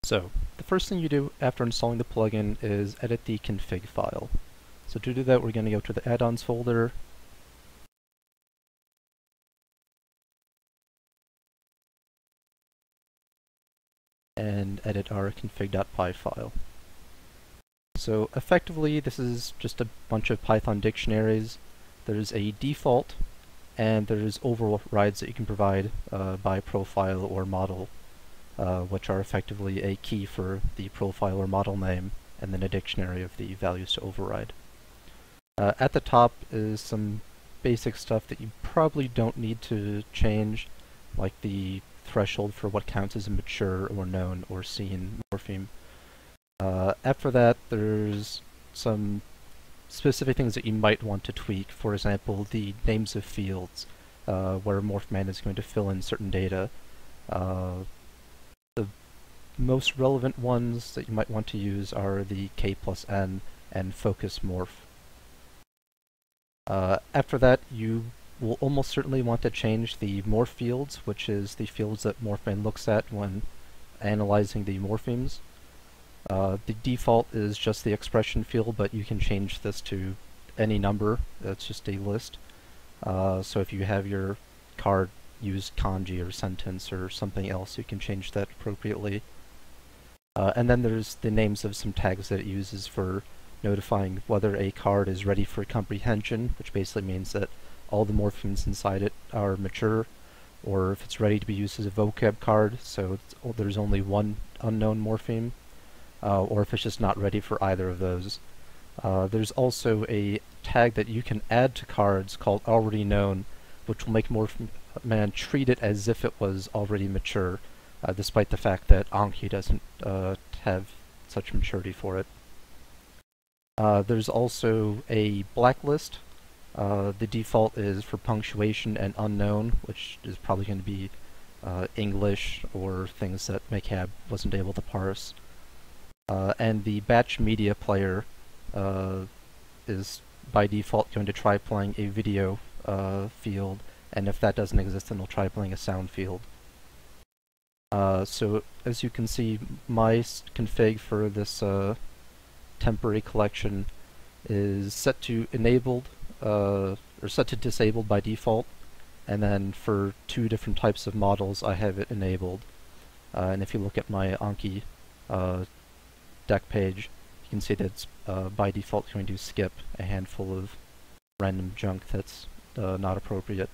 So, the first thing you do after installing the plugin is edit the config file. So to do that, we're going to go to the add-ons folder, and edit our config.py file. So effectively, this is just a bunch of Python dictionaries. There's a default, and there's overrides that you can provide by profile or model, which are effectively a key for the profile or model name, and then a dictionary of the values to override. At the top is some basic stuff that you probably don't need to change, like the threshold for what counts as a mature or known or seen morpheme. After that, there's some specific things that you might want to tweak. For example, the names of fields, where MorphMan is going to fill in certain data. The most relevant ones that you might want to use are the k+n and focus morph. After that, you will almost certainly want to change the morph fields, which is the fields that MorphMan looks at when analyzing the morphemes. The default is just the expression field, but you can change this to any number. That's just a list. So if you have your card use kanji or sentence or something else, you can change that appropriately. And then there's the names of some tags that it uses for notifying whether a card is ready for comprehension, which basically means that all the morphemes inside it are mature, or if it's ready to be used as a vocab card, so there's only one unknown morpheme, or if it's just not ready for either of those. There's also a tag that you can add to cards called already known, which will make MorphMan treat it as if it was already mature, despite the fact that Anki doesn't have such maturity for it. There's also a blacklist. The default is for punctuation and unknown, which is probably going to be English or things that MCAB wasn't able to parse. And the batch media player is by default going to try playing a video field, and if that doesn't exist, then it'll try playing a sound field. So as you can see, my config for this temporary collection is set to enabled or set to disabled by default, and then for two different types of models I have it enabled. And if you look at my Anki deck page, you can see that it's by default going to skip a handful of random junk that's not appropriate.